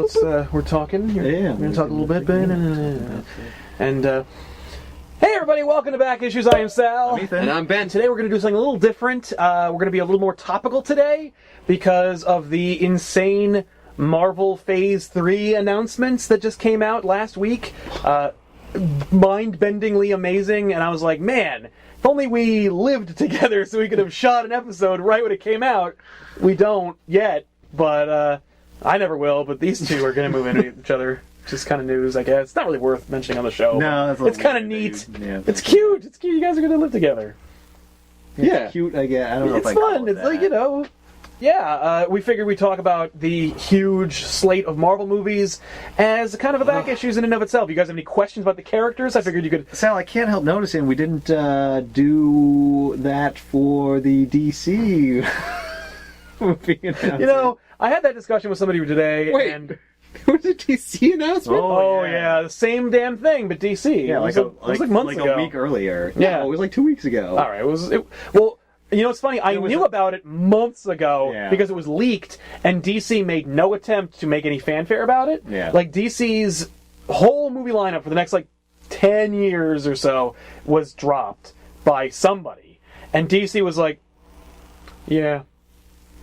so we're talking. Yeah. We're going to talk a little bit, Ben. And, hey everybody, welcome to Back Issues. I am Sal. I'm Ethan. And I'm Ben. Today we're going to do something a little different. We're going to be a little more topical today because of the insane Marvel Phase 3 announcements that just came out last week. Mind-bendingly amazing, and I was like, man, if only we lived together so we could have shot an episode right when it came out. We don't yet, but I never will, but these two are going to move into each other. Just kind of news, I guess. It's not really worth mentioning on the show. No, it's kind of neat. Yeah, it's cute. It's cute. You guys are going to live together. It's cute, I guess. I don't know if I call fun. it It's that. like, you know... Yeah, we figured we'd talk about the huge slate of Marvel movies as kind of a back issues in and of itself. You guys have any questions about the characters? I figured you could... Sal, I can't help noticing we didn't do that for the DC movie announcement. You know, I had that discussion with somebody today, Wait. and... Was it DC announcement? Oh yeah, the same damn thing, but DC. Yeah, it was like months ago. a week earlier. Yeah. No, it was like 2 weeks ago. All right, well, you know, it's funny. I knew about it months ago because it was leaked, and DC made no attempt to make any fanfare about it. Yeah. Like, DC's whole movie lineup for the next, 10 years or so was dropped by somebody. And DC was like, yeah.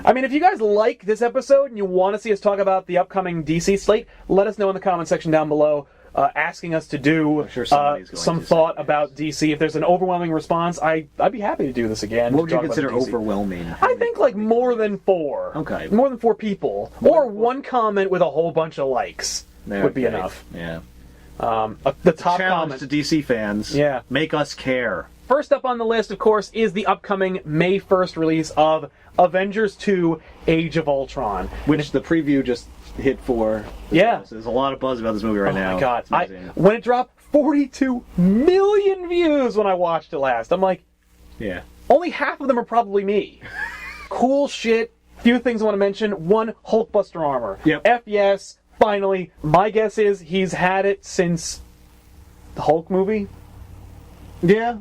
I mean, if you guys like this episode and you want to see us talk about the upcoming DC slate, let us know in the comment section down below. Asking us to do some thought about DC. If there's an overwhelming response, I'd be happy to do this again. What would you consider overwhelming? I think more than 4. Okay. More than 4 people. Or one comment with a whole bunch of likes would be enough. Yeah. The top challenge comment to DC fans. Yeah. Make us care. First up on the list, of course, is the upcoming May 1st release of Avengers 2 Age of Ultron. Which the preview just hit for. Yeah. So there's a lot of buzz about this movie right now. Oh my god. It's when it dropped 42 million views when I watched it last, I'm like, yeah. Only half of them are probably me. Cool shit. Few things I want to mention. One, Hulkbuster armor. Yep. F yes, finally. My guess is he's had it since the Hulk movie. Yeah,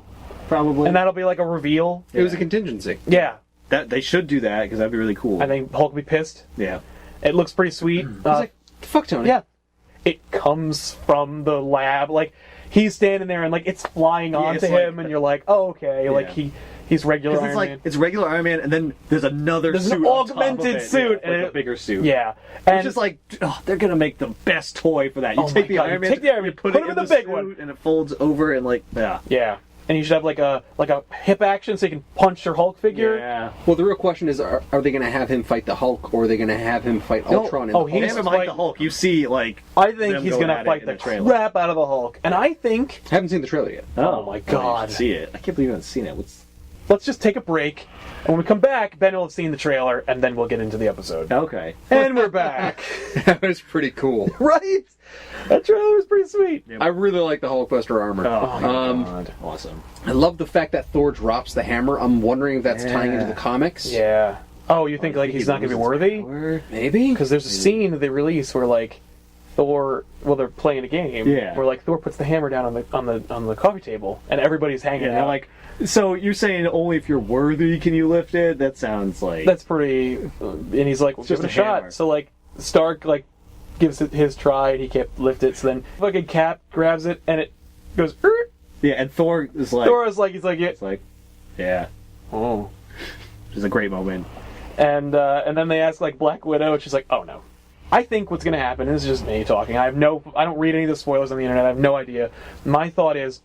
probably. And that'll be like a reveal. It was a contingency. Yeah. That they should do that because that'd be really cool. I think Hulk will be pissed. Yeah. It looks pretty sweet. Fuck Tony. Yeah. It comes from the lab. He's standing there and it's flying onto him and you're like, oh, okay. Yeah. He's regular Iron Man. It's regular Iron Man and then there's another suit an augmented suit. And a bigger suit. Yeah. And it's just they're gonna make the best toy for that. You take the Iron Man, you put it in the big one, and it folds over and yeah. Yeah. And you should have a hip action so you can punch your Hulk figure. Yeah. Well, the real question is, are they going to have him fight the Hulk, or are they going to have him fight Ultron? He They needs have to him fight the Hulk. You see, I think he's going to fight the crap out of the Hulk. And I think... I haven't seen the trailer yet. Oh my god. You should see it. I can't believe you haven't seen it. Let's just take a break. And when we come back, Ben will have seen the trailer, and then we'll get into the episode. Okay. And we're back. That was pretty cool. Right? That trailer was pretty sweet. I really like the Hulkbuster armor. Oh my god. Awesome. I love the fact that Thor drops the hammer. I'm wondering if that's tying into the comics. Yeah. Oh, you think he's not going to be worthy? Maybe? Because there's a scene that they release where Thor, they're playing a game. Yeah. Where Thor puts the hammer down on the coffee table, and everybody's hanging out. So you're saying only if you're worthy can you lift it? That sounds like that's pretty. And he's like, well, just give it a shot. hammer. So Stark gives it his try, and he can't lift it. So then fucking Cap grabs it, and it goes. Yeah, and Thor is like. He's like, yeah. It's like, yeah. Oh. Which is a great moment. And then they ask Black Widow, and she's like, oh no. I think what's going to happen, and this is just me talking, I don't read any of the spoilers on the internet, I have no idea. My thought is,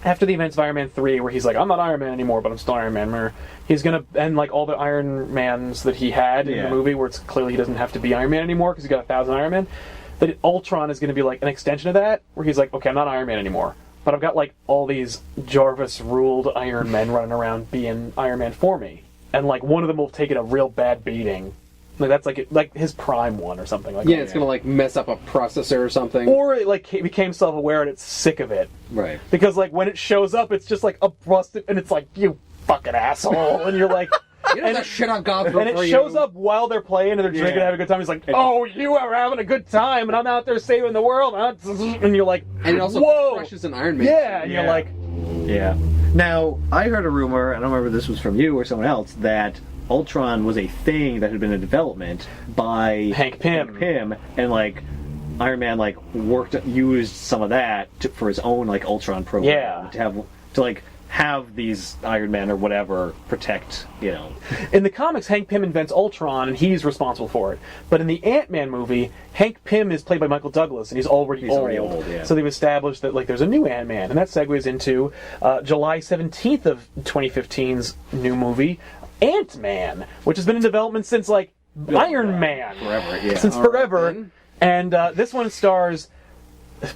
after the events of Iron Man 3, where he's like, I'm not Iron Man anymore, but I'm still Iron Man, he's going to end all the Iron Mans that he had in the movie, where it's clearly he doesn't have to be Iron Man anymore, because he's got 1,000 Iron Man, that Ultron is going to be an extension of that, where he's like, okay, I'm not Iron Man anymore, but I've got all these Jarvis-ruled Iron Men running around being Iron Man for me. And one of them will have taken a real bad beating. That's his prime one or something like that. Yeah, it's going to mess up a processor or something. Or it became self-aware and it's sick of it. Right. Because when it shows up, it's just a busted, and it's you fucking asshole, and you're like... You know that shit on God for And it shows up while they're playing and they're drinking and having a good time. He's like, oh, you are having a good time, and I'm out there saving the world. And you're like, and it also whoa. crushes an Iron Man. Yeah, and you're like... Yeah. Now, I heard a rumor, I don't remember if this was from you or someone else, that Ultron was a thing that had been in development by Hank Pym. And like Iron Man like used some of that for his own like Ultron program to have these Iron Man or whatever protect, you know. In the comics, Hank Pym invents Ultron, and he's responsible for it. But in the Ant-Man movie, Hank Pym is played by Michael Douglas, and he's already old. Yeah. So they've established that like there's a new Ant-Man, and that segues into July 17th of 2015's new movie, Ant-Man, which has been in development since like Iron Man. Forever, yeah. Since forever. Right, and this one stars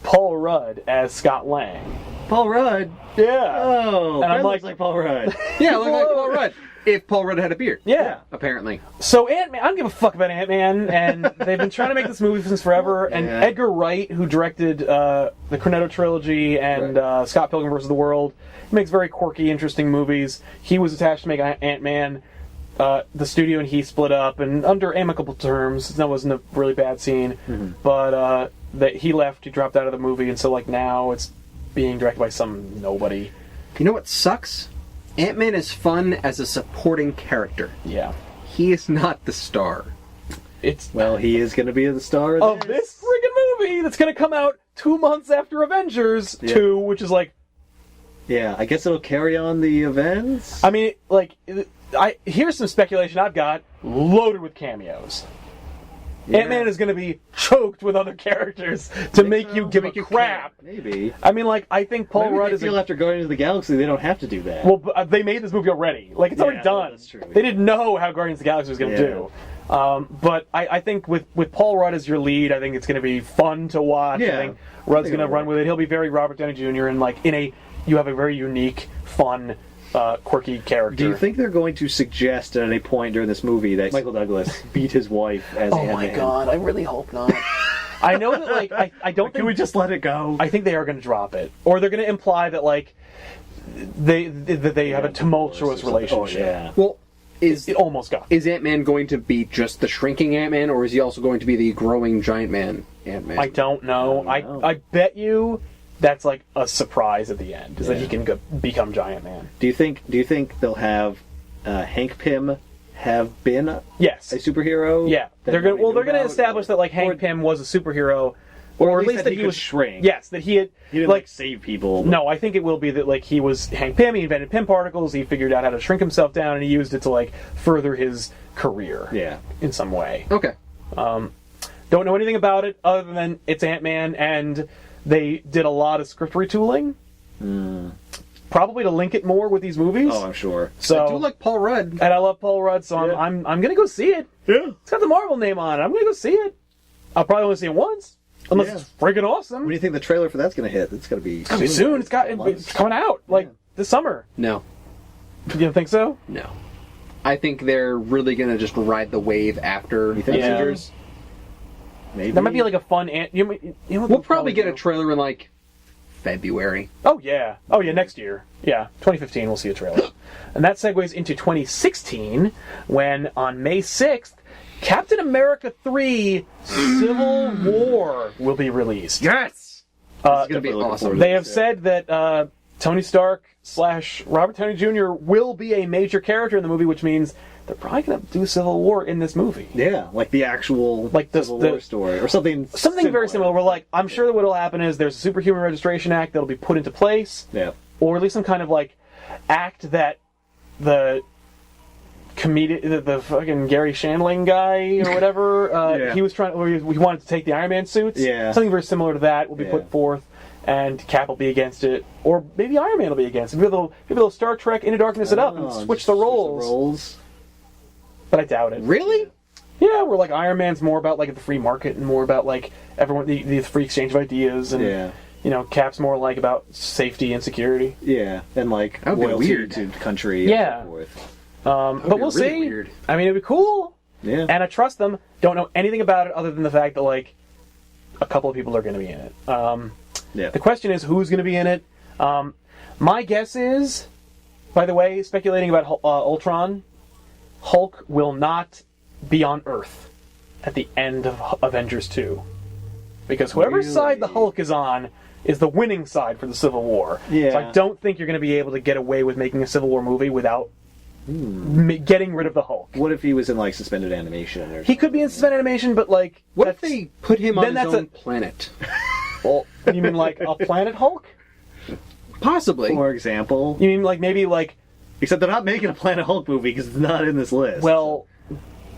Paul Rudd as Scott Lang. Paul Rudd. Yeah. Oh, and I'm looks like Paul Rudd. Yeah, look like Paul Rudd. If Paul Rudd had a beard. Yeah. Apparently. So Ant-Man, I don't give a fuck about Ant-Man, and they've been trying to make this movie since forever, and Yeah. Edgar Wright, who directed the Cornetto trilogy and Scott Pilgrim vs. the World, makes very quirky, interesting movies. He was attached to make Ant-Man. The studio and he split up, and under amicable terms. That wasn't a really bad scene, but that he left, he dropped out of the movie, and so like now it's being directed by some nobody. You know what sucks? Ant-Man is fun as a supporting character. Yeah. He is not the star. It's Well, he is going to be the star of this friggin' movie that's going to come out 2 months after Avengers 2, which is like... Yeah, I guess it'll carry on the events. I mean, like, here's some speculation I've got, loaded with cameos. Yeah. Ant-Man is going to be choked with other characters to make you give a crap. Maybe. I mean, like, I think Paul Maybe Rudd they is... feel after Guardians of the Galaxy they don't have to do that. Well, they made this movie already. Like, it's already done. That's true. They didn't know how Guardians of the Galaxy was going to do. But I think with Paul Rudd as your lead, I think it's going to be fun to watch. Yeah. I think Rudd's I think going to it'll run work. with it. He'll be very Robert Downey Jr. and like you have a very unique, fun, quirky character. Do you think they're going to suggest at any point during this movie that Michael Douglas beat his wife as Ant-Man? Oh my god! I really hope not. I know that like I don't think Can we just let it go? I think they are going to drop it, or they're going to imply that like they have a tumultuous relationship. Oh, yeah. Well, It almost got. is Ant-Man going to be just the shrinking Ant-Man, or is he also going to be the growing giant man Ant-Man? I don't know. I don't know. I bet you that's like a surprise at the end, is that he can become Giant Man. Do you think they'll have Hank Pym have been a Yes. superhero? Yeah. that They're going. nobody Well, they're knew going to about? establish that like Hank Or- Pym was a superhero, or at least that he could was shrink. Yes, that he had. He didn't like save people. No, I think it will be that like he was Hank Pym. He invented Pym particles. He figured out how to shrink himself down, and he used it to like further his career. Yeah. In some way. Okay. Don't know anything about it other than it's Ant-Man, and they did a lot of script retooling. Probably to link it more with these movies. Oh, I'm sure. So I do like Paul Rudd. and I love Paul Rudd, so Yeah. I'm gonna go see it. Yeah. It's got the Marvel name on it. I'm gonna go see it. I'll probably only see it once, unless Yeah. it's freaking awesome. When do you think the trailer for that's going to hit? It's going to be It'll be soon. It's coming out like this summer. No. You don't think so? No. I think they're really going to just ride the wave after think so? Avengers. Maybe. That might be like a fun. You know what We'll they'll probably get a do? trailer in like February. Oh yeah. Next year. Yeah, 2015 we'll see a trailer. And that segues into 2016 when on May 6th, Captain America 3 Civil War will be released. Yes! It's going to be Definitely looking awesome. forward to They have said that Tony Stark / Robert Downey Jr. will be a major character in the movie, which means they're probably going to do Civil War in this movie. Yeah, like the actual Like the- Civil War story or something. Something very similar. Where like I'm sure that what'll happen is there's a Superhuman Registration Act that'll be put into place, Yeah. or at least some kind of like act that the the fucking Gary Shandling guy or whatever Yeah. he was trying, or he wanted to take the Iron Man suits. Yeah. Something very similar to that will be Yeah. put forth, and Cap will be against it, or maybe Iron Man will be against it. Maybe they'll Star Trek Into Darkness it up and Oh, switch just the roles. But I doubt it. Really? Yeah, where like Iron Man's more about like the free market and more about like everyone the free exchange of ideas, and Yeah. you know, Cap's more like about safety and security. Yeah, and like That would be loyalty weird. to country. Yeah. And so forth. But we'll really see. weird. I mean, it'd be cool, Yeah. and I trust them. Don't know anything about it other than the fact that like a couple of people are going to be in it. Yeah. The question is who's going to be in it. My guess is, by the way, speculating about Ultron, Hulk will not be on Earth at the end of Avengers 2. Because whoever side the Hulk is on is the winning side for the Civil War. Yeah. So I don't think you're going to be able to get away with making a Civil War movie without getting rid of the Hulk. What if he was in like suspended animation? Or He could be in suspended animation, but like, What if they put him on then his that's own planet? well, you mean like a Planet Hulk? Possibly. for example? You mean like maybe like? Except they're not making a Planet Hulk movie because it's not in this list. Well,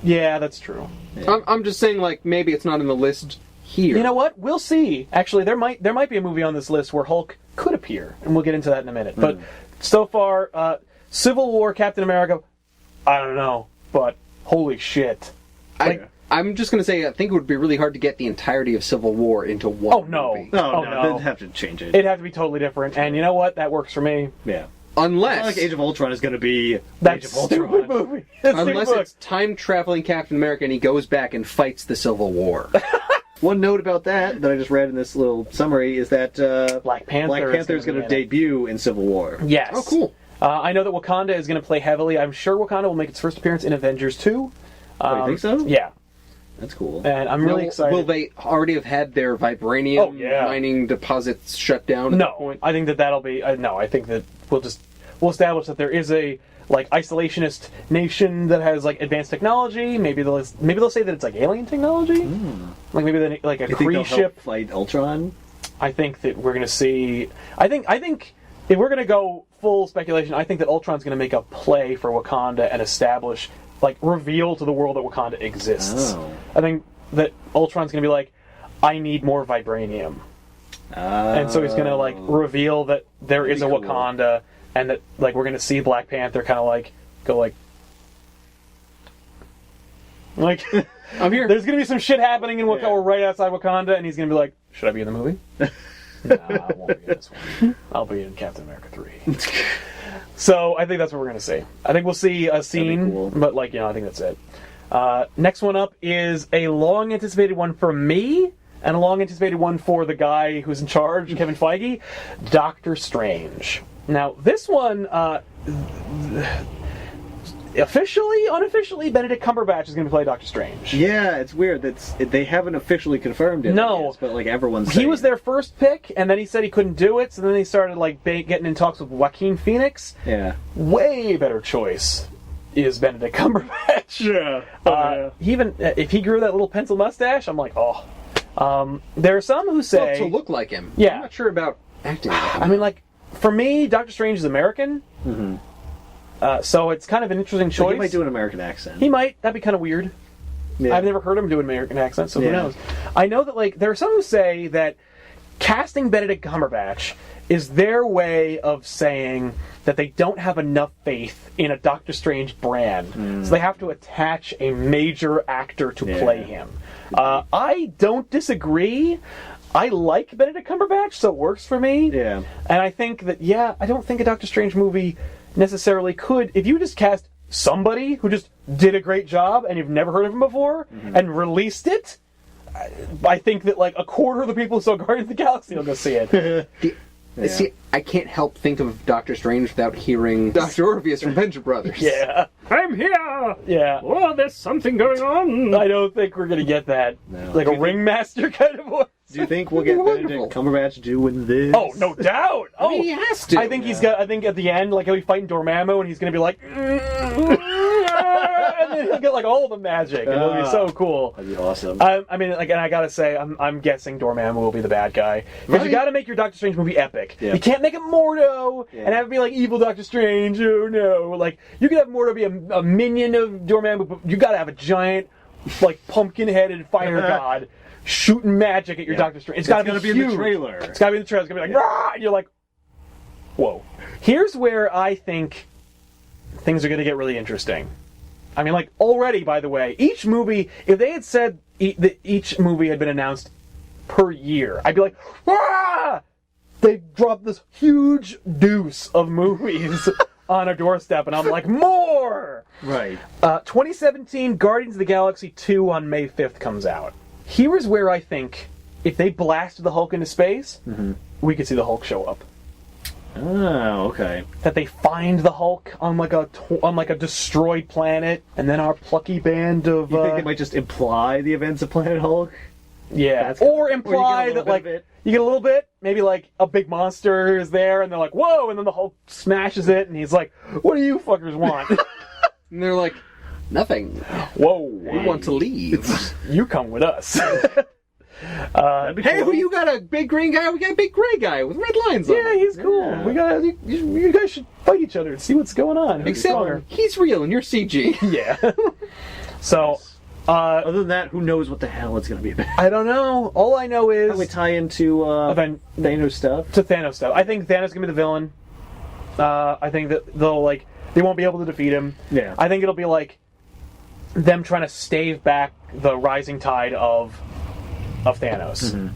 yeah, that's true. I'm just saying, like, maybe it's not in the list here. You know what? We'll see. Actually, there might be a movie on this list where Hulk could appear, and we'll get into that in a minute. But so far, Civil War, Captain America, I don't know, but holy shit! I'm just going to say, I think it would be really hard to get the entirety of Civil War into one Oh no! movie. no, they'd have to change it. It'd have to be totally different, and you know what? That works for me. Yeah. Unless... It's not like Age of Ultron is going to be That Age of Ultron. stupid movie. That Unless stupid it's time-traveling Captain America and he goes back and fights the Civil War. One note about that I just read in this little summary is that Black Panther is going to debut in Civil War. Yes. Oh, cool. I know that Wakanda is going to play heavily. I'm sure Wakanda will make its first appearance in Avengers 2. Oh, you think so? Yeah. That's cool. And I'm really excited. Will they already have had their vibranium mining deposits shut down at that point? I think that'll be... no, I think that we'll establish that there is a like isolationist nation that has like advanced technology. Maybe they'll say that it's like alien technology. Like maybe they, like a Kree ship fight Ultron. I think that we're going to see. I think if we're going to go full speculation, I think that Ultron's going to make a play for Wakanda and establish, like, reveal to the world that Wakanda exists. Oh. I think that Ultron's going to be like, I need more vibranium, and so he's going to like reveal that there is a Wakanda. And that, like, we're going to see Black Panther kind of, like, go, like... I'm here. There's going to be some shit happening in Wakanda, right outside Wakanda, and he's going to be like, should I be in the movie? No, I won't be in this one. I'll be in Captain America 3. So, I think that's what we're going to see. I think we'll see a scene, cool. but, like, I think that's it. Next one up is a long-anticipated one for me, and a long-anticipated one for the guy who's in charge, Kevin Feige, Doctor Strange. Now, this one, unofficially, Benedict Cumberbatch is going to play Doctor Strange. Yeah, it's weird. They haven't officially confirmed it. No. I guess, but like everyone's He was their first pick, and then he said he couldn't do it, so then they started like getting in talks with Joaquin Phoenix. Yeah. Way better choice is Benedict Cumberbatch. Yeah. Even if he grew that little pencil mustache, I'm like, oh. There are some who say... to look like him. Yeah. I'm not sure about acting like him. I mean, like, for me, Doctor Strange is American. So it's kind of an interesting choice. He might do an American accent. He might. That'd be kind of weird. Yeah. I've never heard him do an American accent, so who knows? I know that, like, there are some who say that casting Benedict Cumberbatch is their way of saying that they don't have enough faith in a Doctor Strange brand, so they have to attach a major actor to play him. I don't disagree. I like Benedict Cumberbatch, so it works for me. Yeah. And I think that, I don't think a Doctor Strange movie necessarily could, if you just cast somebody who just did a great job and you've never heard of him before and released it, I think that like a quarter of the people who saw Guardians of the Galaxy will go see it. See, I can't help think of Doctor Strange without hearing Dr. Orpheus from Venture Brothers. Yeah. I'm here! Yeah. Oh, there's something going on! I don't think we're going to get that. No. Like a ringmaster kind of voice. Do you think we'll get Wonderful. Benedict Cumberbatch doing this? Oh, no doubt! I mean, he has to. I think he's got. I think at the end, like he'll be fighting Dormammu, and he's going to be like, and then he'll get like all the magic, and it'll be so cool. That'd be awesome. I mean, like, and I gotta say, I'm guessing Dormammu will be the bad guy because you gotta make your Doctor Strange movie epic. Yeah. You can't make it Mordo and have it be like evil Doctor Strange. Oh no! Like you could have Mordo be a minion of Dormammu, but you gotta have a giant, like pumpkin-headed fire god shooting magic at your Doctor Strange. It's gotta be in huge. the trailer. It's gotta be in the trailer. It's gonna be like, rah! And you're like, whoa. Here's where I think things are gonna get really interesting. I mean, like, already, by the way, each movie, if they had said that each movie had been announced per year, I'd be like, ah! They dropped this huge deuce of movies on our doorstep, and I'm like, more! Right. 2017, Guardians of the Galaxy 2 on May 5th comes out. Here is where I think, if they blasted the Hulk into space, we could see the Hulk show up. Oh, okay. That they find the Hulk on like a destroyed planet, and then our plucky band of You think they might just imply the events of Planet Hulk? or imply that like you get a little bit, maybe like a big monster is there, and they're like, whoa, and then the Hulk smashes it, and he's like, what do you fuckers want? And they're like, nothing. Whoa. We want to leave. You come with us. Hey, who you got a big green guy? We got a big gray guy with red lines on Yeah, him. he's cool. Yeah. We got you guys should fight each other and see what's going on. Who's Except stronger. he's real and you're CG. Yeah. So, Other than that, who knows what the hell it's going to be about? I don't know. All I know is How we tie into Thanos stuff? to Thanos stuff. I think Thanos is gonna be the villain. I think that they won't be able to defeat him. Yeah. I think it'll be like them trying to stave back the rising tide of Thanos.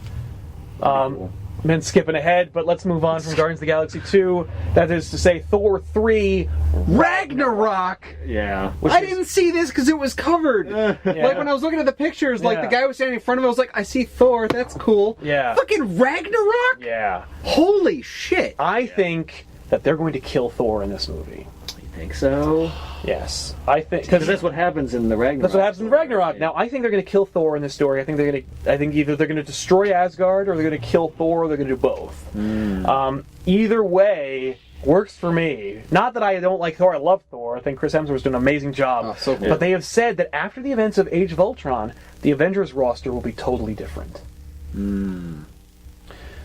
Cool. Been skipping ahead, but let's move on from Guardians of the Galaxy 2. That is to say, Thor 3. Ragnarok! Yeah. I didn't see this because it was covered. Like when I was looking at the pictures, like Yeah. the guy was standing in front of it, I was like, I see Thor, that's cool. Yeah. Fucking Ragnarok? Yeah. Holy shit. I think that they're going to kill Thor in this movie. You think so? Yes. I think... Because that's what happens in the Ragnarok. That's what happens in Ragnarok. Right? Now, I think they're going to kill Thor in this story. I think either they're going to destroy Asgard or they're going to kill Thor or they're going to do both. Either way works for me. Not that I don't like Thor. I love Thor. I think Chris Hemsworth's doing an amazing job. Oh, so cool. But they have said that after the events of Age of Ultron, the Avengers roster will be totally different.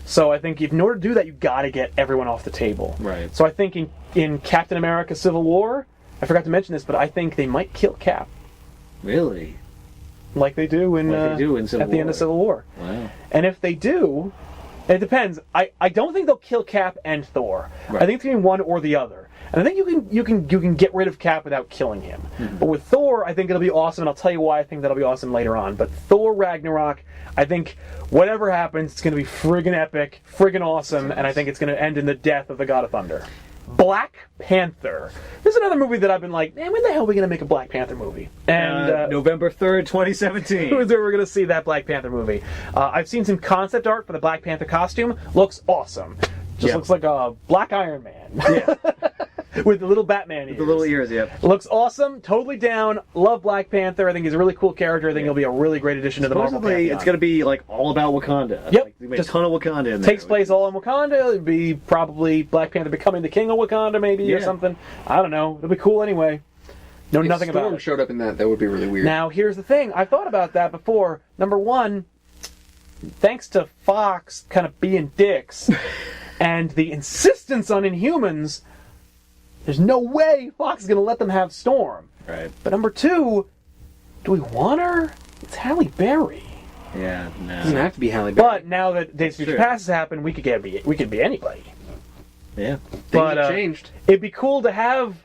So I think in order to do that, you've got to get everyone off the table. Right. So I think in Captain America Civil War, I forgot to mention this, but I think they might kill Cap. Really? Like they do in Civil at the end War. of Civil War. Wow. And if they do, it depends. I don't think they'll kill Cap and Thor. Right. I think it's going to be one or the other. And I think you can get rid of Cap without killing him. But with Thor, I think it'll be awesome, and I'll tell you why I think that'll be awesome later on. But Thor Ragnarok, I think whatever happens, it's going to be friggin' epic, friggin' awesome, and I think it's going to end in the death of the God of Thunder. Black Panther. This is another movie that I've been like, man, when the hell are we going to make a Black Panther movie? And November 3rd, 2017. who's ever going to see that Black Panther movie? I've seen some concept art for the Black Panther costume. Looks awesome. Just looks like a black Iron Man. Yeah. With the little Batman ears. The little ears, yep. Looks awesome. Totally down. Love Black Panther. I think he's a really cool character. I think he'll be a really great addition to the Marvel Supposedly, pantheon. it's going to be like all about Wakanda. Yep. Like, they made Just a ton of Wakanda in there. Takes place all in Wakanda. It'd be probably Black Panther becoming the king of Wakanda, maybe, or Yeah. something. I don't know. It'll be cool anyway. Know If nothing Storm about it. showed up in that would be really weird. Now, here's the thing. I thought about that before. Number one, thanks to Fox kind of being dicks and the insistence on Inhumans, there's no way Fox is going to let them have Storm. Right. But number two, do we want her? It's Halle Berry. Yeah, It doesn't no. have to be Halle Berry. But now that Days of Future true. Past has happened, we could be anybody. Yeah. Things but, have changed. It'd be cool to have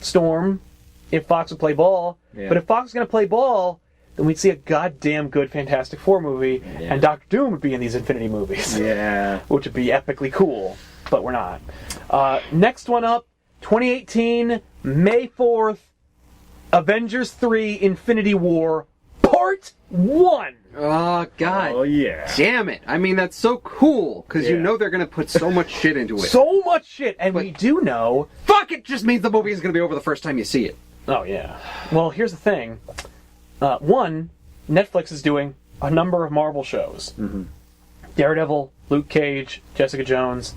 Storm if Fox would play ball. Yeah. But if Fox is going to play ball, then we'd see a goddamn good Fantastic Four movie, Yeah. and Doctor Doom would be in these Infinity movies, Yeah. which would be epically cool. But we're not. Next one up, 2018, May 4th, Avengers 3 Infinity War, Part 1. Oh, God. Oh, yeah. Damn it. I mean, that's so cool, because you Yeah. know they're going to put so much shit into it. So much shit, and we do know... Fuck, it just means the movie is going to be over the first time you see it. Oh, yeah. Well, here's the thing. One, Netflix is doing a number of Marvel shows. Daredevil, Luke Cage, Jessica Jones.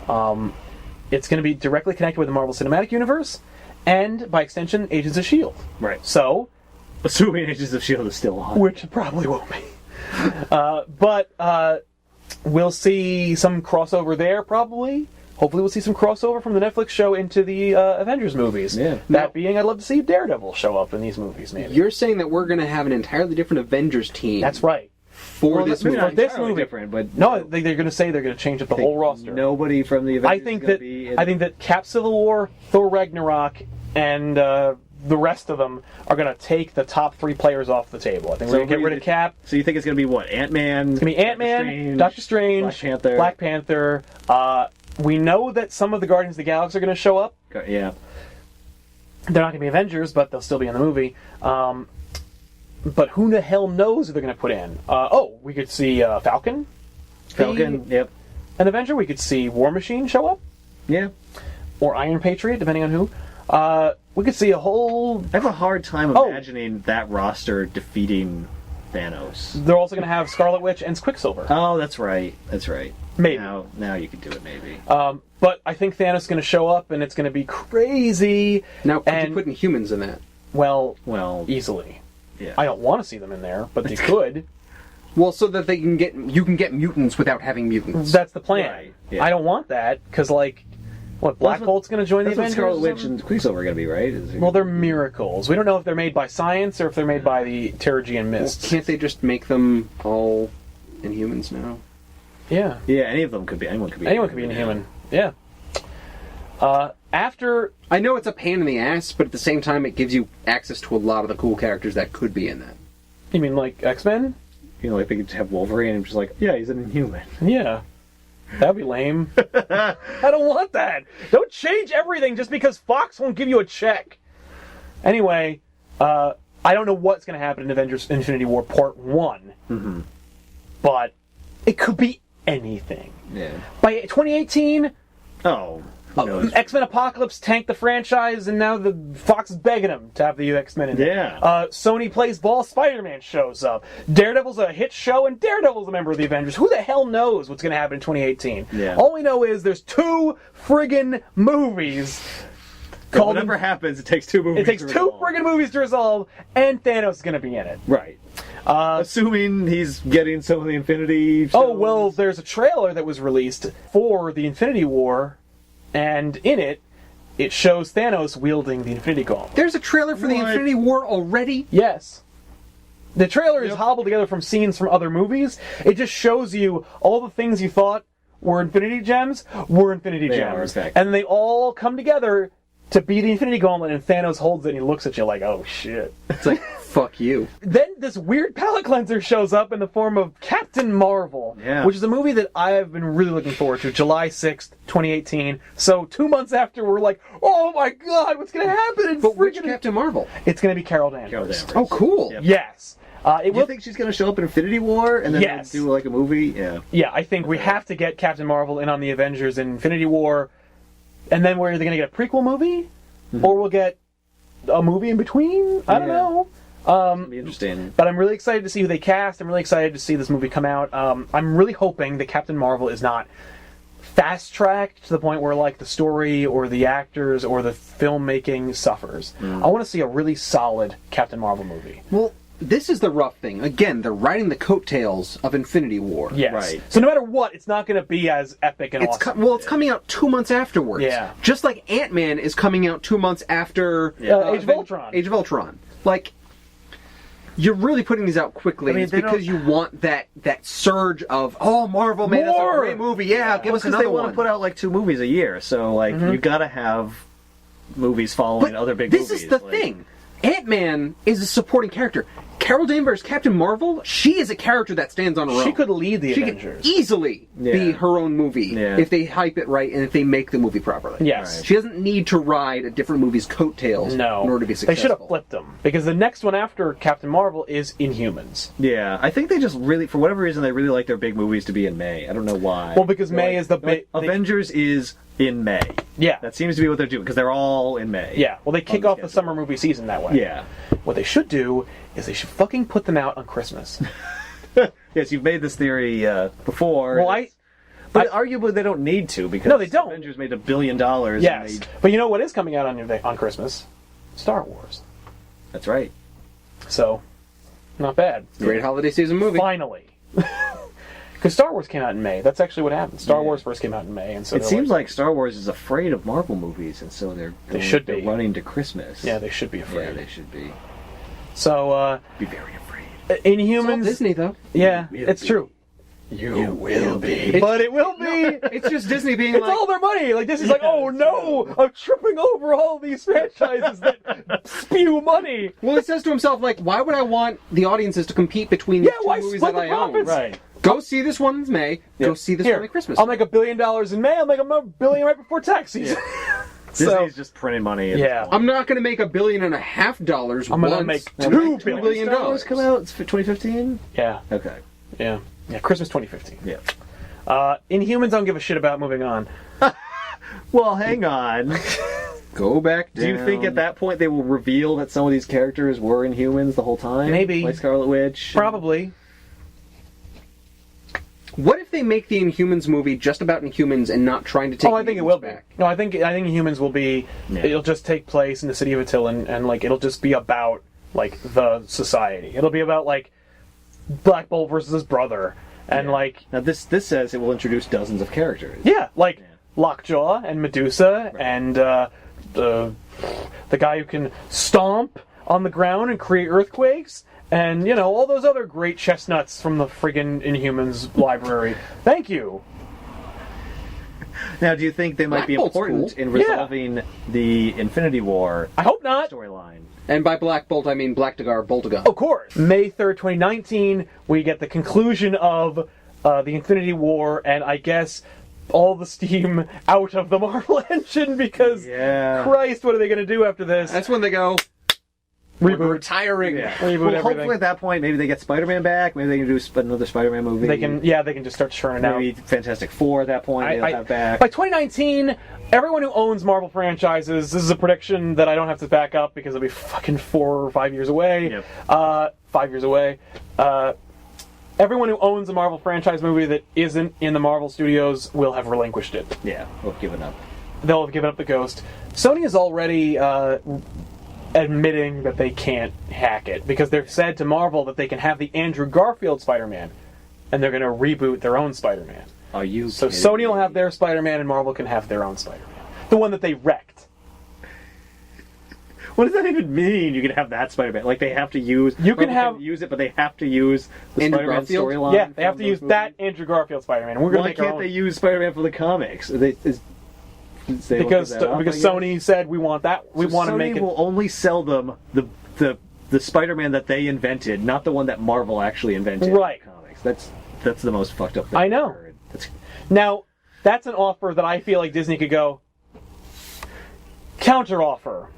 It's going to be directly connected with the Marvel Cinematic Universe, and, by extension, Agents of S.H.I.E.L.D. Right. So, Assuming Agents of S.H.I.E.L.D. is still on. which it probably won't be. But we'll see some crossover there, probably. Hopefully we'll see some crossover from the Netflix show into the Avengers movies. Yeah. That being, I'd love to see Daredevil show up in these movies, maybe. You're saying that we're going to have an entirely different Avengers team That's right. for Well, this maybe movie. not this entirely movie. different, but No, they're going to say they're going to change up the whole roster. Nobody from the Avengers I think is gonna that be in I think that Cap Civil War, Thor Ragnarok, and the rest of them are going to take the top 3 players off the table. I think we're going to get rid of Cap. So you think it's going to be what? Ant-Man? It's going to be Ant-Man, Doctor Strange, Black Panther. We know that some of the Guardians of the Galaxy are going to show up. Yeah. They're not going to be Avengers, but they'll still be in the movie. But who the hell knows who they're going to put in? We could see Falcon. Falcon, yep. An Avenger. We could see War Machine show up. Yeah. Or Iron Patriot, depending on who. We could see a whole... I have a hard time imagining that roster defeating Thanos. They're also going to have Scarlet Witch and Quicksilver. Oh, that's right. That's right. Maybe. Now you can do it, maybe. But I think Thanos is going to show up, and it's going to be crazy. Now, could and, you put Inhumans in that? Well, yeah. easily. I don't want to see them in there, but they could. Well, so that you can get mutants without having mutants. That's the plan. Right, yeah. I don't want that, because, like, Black Bolt's going to join the That's what Avengers? Scarlet Witch and Quicksilver are going to be, right? Well, they're miracles. We don't know if they're made by science or if they're made by the Terrigean mists. Can't they just make them all Inhumans now? Yeah. Yeah, anyone could be an Inhuman. Yeah. After... I know it's a pain in the ass, but at the same time, it gives you access to a lot of the cool characters that could be in that. You mean, like, X-Men? You know, like they could have Wolverine and just like, yeah, he's an Inhuman. Yeah. That'd be lame. I don't want that. Don't change everything just because Fox won't give you a check. Anyway, I don't know what's going to happen in Avengers Infinity War Part 1. Mm-hmm. But it could be anything. Yeah. By 2018... Oh. X-Men Apocalypse tanked the franchise, and now the Fox is begging them to have the X-Men in there. Yeah. Sony plays ball, Spider-Man shows up. Daredevil's a hit show, and Daredevil's a member of the Avengers. Who the hell knows what's going to happen in 2018? Yeah. All we know is there's 2 friggin' movies. Whatever happens, it takes 2 movies. It takes 2 friggin' movies to resolve, and Thanos is going to be in it. Right. Assuming he's getting some of the Infinity shows. Oh, well, there's a trailer that was released for the Infinity War, and in it shows Thanos wielding the Infinity Gauntlet. There's a trailer for the Infinity War already? Yes. The trailer is hobbled together from scenes from other movies. It just shows you all the things you thought were Infinity Gems were Infinity Gems. And they all come together to be the Infinity Gauntlet, and Thanos holds it and he looks at you like, oh shit. It's like, fuck you. Then this weird palate cleanser shows up in the form of Captain Marvel, which is a movie that I have been really looking forward to. July 6th, 2018. So 2 months after, we're like, oh my god, what's going to happen? But which Captain Marvel? It's going to be Carol Danvers. Oh, cool. Yep. Yes. Do you think she's going to show up in Infinity War and then do like a movie? Yeah. Yeah, I think we have to get Captain Marvel in on the Avengers in Infinity War, and then we're either going to get a prequel movie, or we'll get a movie in between. I don't know. It'll be interesting. But I'm really excited to see who they cast. I'm really excited to see this movie come out. I'm really hoping that Captain Marvel is not fast-tracked to the point where, like, the story or the actors or the filmmaking suffers. I want to see a really solid Captain Marvel movie. Well, this is the rough thing. Again, they're riding the coattails of Infinity War. Yes. Right. So no matter what, it's not going to be as epic and awesome. It's coming out 2 months afterwards. Yeah. Just like Ant-Man is coming out 2 months after Age of Ultron. Age of Ultron. Like, you're really putting these out quickly. It's because you want that surge of, oh, Marvel made us a great movie. Yeah, give us another they one. want to put out like 2 movies a year, so like you got to have movies following other big movies. This is the thing. Ant-Man is a supporting character. Carol Danvers, Captain Marvel, she is a character that stands on her own. She could lead the She Avengers. could easily be her own movie if they hype it right and if they make the movie properly. Yes. Right. She doesn't need to ride a different movie's coattails in order to be successful. They should have flipped them. Because the next one after Captain Marvel is Inhumans. Yeah, I think they just really, for whatever reason, they really like their big movies to be in May. I don't know why. Well, because May is the big... Avengers is in May. Yeah. That seems to be what they're doing, because they're all in May. Yeah, well, they kick off the summer movie season that way. Yeah. What they should do is they should fucking put them out on Christmas. Yes, you've made this theory before. Well, But arguably they don't need to, because they don't. Avengers made $1 billion. Yes, but you know what is coming out on Christmas? Star Wars. That's right. So, not bad. Great holiday season movie. Finally. Because Star Wars came out in May. That's actually what happened. Star Wars first came out in May, and so it seems like Star Wars is afraid of Marvel movies, and so they're running to Christmas. Yeah, they should be afraid. Yeah, they should be. So, be very afraid. Inhumans. It's all Disney, though. Yeah, it's true. You will be. But it will be. It's just Disney being it's all their money. Like, Disney's like, oh no, I'm tripping over all these franchises that spew money. Well, it says to himself, like, why would I want the audiences to compete between the two movies split that the I own? profits? Right. Go see this one in May. Go see this one at Christmas. I'll make $1 billion in May. I'll make $1 billion right before tax season. Disney's just printing money. I'm not going to make $1.5 billion. I'm going to make $2 billion. Star Wars come out? It's for 2015. Yeah. Okay. Yeah. Christmas 2015. Yeah. Inhumans, don't give a shit about. Moving on. Well, hang on. Go back down. Do you think at that point they will reveal that some of these characters were Inhumans the whole time? Maybe. Like Scarlet Witch? Probably. What if they make the Inhumans movie just about Inhumans and not trying to take? Oh, I think it will back? be. No, I think Inhumans will be. Yeah. It'll just take place in the city of Attilan, and like it'll just be about like the society. It'll be about like Black Bolt versus his brother, and like now this says it will introduce dozens of characters. yeah, like Lockjaw and Medusa and the guy who can stomp on the ground and create earthquakes. And, you know, all those other great chestnuts from the friggin' Inhumans library. Thank you. Now, do you think they might Black be Bolt's important cool. in resolving the Infinity War I hope not. storyline? And by Black Bolt, I mean Black Dagar Boltaga. Of course. May 3rd, 2019, we get the conclusion of the Infinity War, and I guess all the steam out of the Marvel engine, because Christ, what are they going to do after this? That's when they go... Reboot. We're retiring. Reboot Well, everything. hopefully at that point, maybe they get Spider-Man back. Maybe they can do another Spider-Man movie. They can just start churning out. Maybe Fantastic Four at that point. They'll have back. By 2019, everyone who owns Marvel franchises, this is a prediction that I don't have to back up because it'll be fucking 4 or 5 years away. Yep. 5 years away. Everyone who owns a Marvel franchise movie that isn't in the Marvel Studios will have relinquished it. Yeah, we'll give it up. They'll have given up the ghost. Sony is already admitting that they can't hack it because they've said to Marvel that they can have the Andrew Garfield Spider-Man, and they're going to reboot their own Spider-Man. Are you So kidding Sony will me? have their Spider-Man, and Marvel can have their own Spider-Man. The one that they wrecked. What does that even mean? You can have that Spider-Man. Like, they have to use... You can Marvel have- use it, but they have to use the Andrew Spider-Man Garfield? storyline. Yeah, they have from to use those that movies? Andrew Garfield Spider-Man. And we're going to Why make our can't own. they use Spider-Man for the comics? Because Sony said we want that. We want to make Sony it. will only sell them the Spider-Man that they invented, not the one that Marvel actually invented. Right. In the comics. That's the most fucked up thing I know. I've heard. Now, that's an offer that I feel like Disney could go counter offer.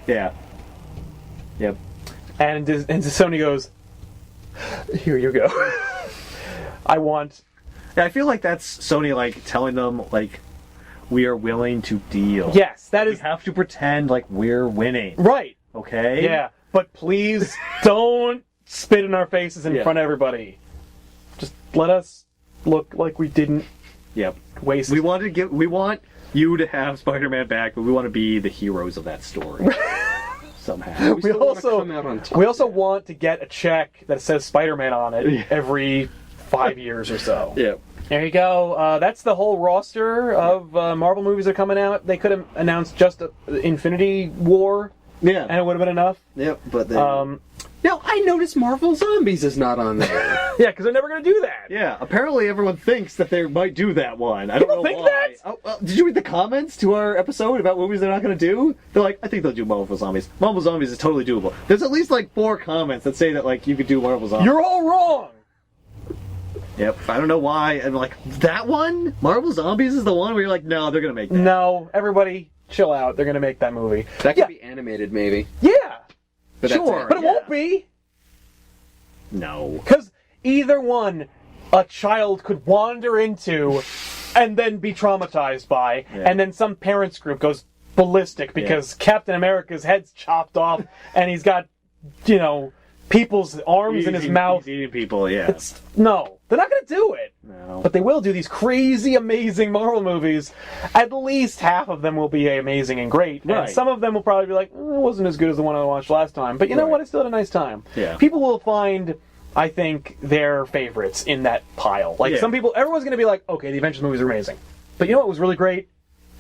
Yeah. Yep. And Sony goes, here you go. I want. Yeah, I feel like that's Sony like telling them like we are willing to deal. Yes, that We is have to pretend like we're winning. right. Okay? Yeah, but please don't spit in our faces in front of everybody. Just let us look like we didn't Yep. waste. We want you to have Spider-Man back, but we want to be the heroes of that story. Somehow. We still wanna also come out on top. we also want to get a check that says Spider-Man on it every 5 years or so. Yeah. There you go. That's the whole roster of Marvel movies that are coming out. They could have announced just Infinity War, Yeah. and it would have been enough. Yep, but then... Now, I noticed Marvel Zombies is not on there. Yeah, because they're never going to do that. yeah, apparently everyone thinks that they might do that one. I don't know think why. that? Oh, did you read the comments to our episode about movies they're not going to do? They're like, I think they'll do Marvel Zombies. Marvel Zombies is totally doable. There's at least like 4 comments that say that like you could do Marvel Zombies. You're all wrong. Yep. I don't know why. And like that one, Marvel Zombies is the one where you're like, no, they're going to make that. No, everybody, chill out. They're going to make that movie. That could Yeah. be animated, maybe. Yeah, But Sure. That's it. but it won't be. No. Because either one, a child could wander into and then be traumatized by, and then some parents group goes ballistic because Captain America's head's chopped off and he's got, you know, people's arms in his mouth. He's eating people, yeah. No, they're not going to do it. No. But they will do these crazy, amazing Marvel movies. At least half of them will be amazing and great. Right. And some of them will probably be like, it wasn't as good as the one I watched last time. But you know Right. what? I still had a nice time. Yeah. People will find, I think, their favorites in that pile. Like, Yeah. some people, everyone's going to be like, okay, the Avengers movies are amazing. But you know what was really great?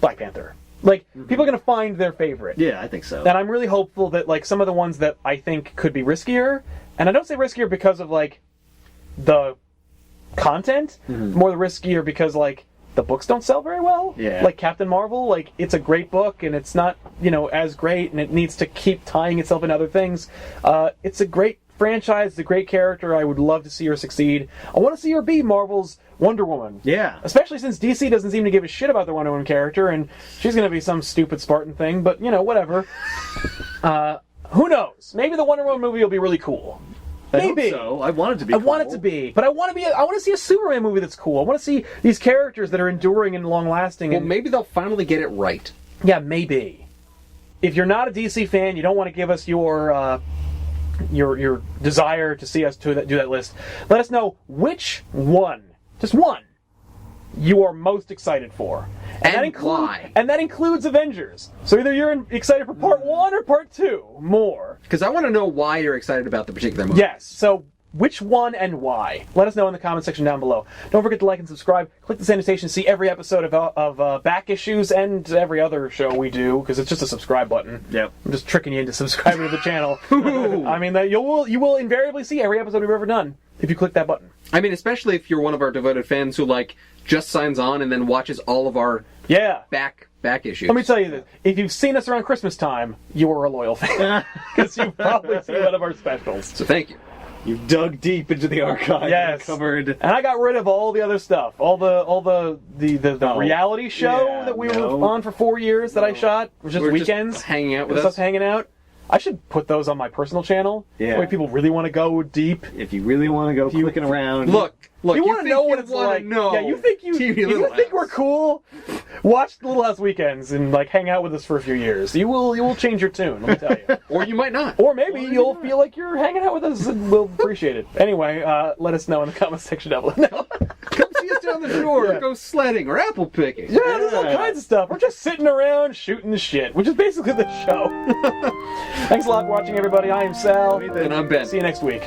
Black Panther. Like, people are going to find their favorite. Yeah, I think so. And I'm really hopeful that, like, some of the ones that I think could be riskier, and I don't say riskier because of, like, the content, more the riskier because, like, the books don't sell very well. Yeah. Like Captain Marvel, like, it's a great book, and it's not, you know, as great, and it needs to keep tying itself into other things. It's a great franchise, it's a great character. I would love to see her succeed. I want to see her be Marvel's Wonder Woman. Yeah. Especially since DC doesn't seem to give a shit about the Wonder Woman character, and she's going to be some stupid Spartan thing, but, you know, whatever. Who knows? Maybe the Wonder Woman movie will be really cool. Maybe. I hope so. I want it to be. I want it to be, but I want to see a Superman movie that's cool. I want to see these characters that are enduring and long-lasting. Well, and maybe they'll finally get it right. yeah, maybe. If you're not a DC fan, you don't want to give us your desire to see us do that list. Let us know which one, just one, you are most excited for, And why. And that includes Avengers. So either you're excited for part 1 or part 2 more. Because I want to know why you're excited about the particular movie. Yes. So which one and why? Let us know in the comment section down below. Don't forget to like and subscribe. Click the sanitation to see every episode of Back Issues and every other show we do, because it's just a subscribe button. Yep. I'm just tricking you into subscribing to the channel. I mean, you will invariably see every episode we've ever done if you click that button. I mean, especially if you're one of our devoted fans who just signs on and then watches all of our back issues. Let me tell you this. If you've seen us around Christmas time, you are a loyal fan. Because you've probably seen one of our specials. So thank you. You dug deep into the archive. Yes. Covered. And I got rid of all the other stuff. All the reality show that we were on for 4 years that I shot. Which is weekends. Just hanging out with us. Hanging out. I should put those on my personal channel. Yeah. Where people really want to go deep. If you really want to go clicking around. Look. You want to know what it's like. Yeah, you think we're cool? Watch Little House Weekends and hang out with us for a few years. You will change your tune, let me tell you. Or you might not. Or maybe you'll feel like you're hanging out with us and we'll appreciate it. Anyway, let us know in the comment section down below. Come see us down the shore, or go sledding, or apple picking. Yeah, there's all kinds of stuff. We're just sitting around shooting the shit, which is basically the show. Thanks a lot for watching, everybody. I am Sal. And I'm Ben. See you next week.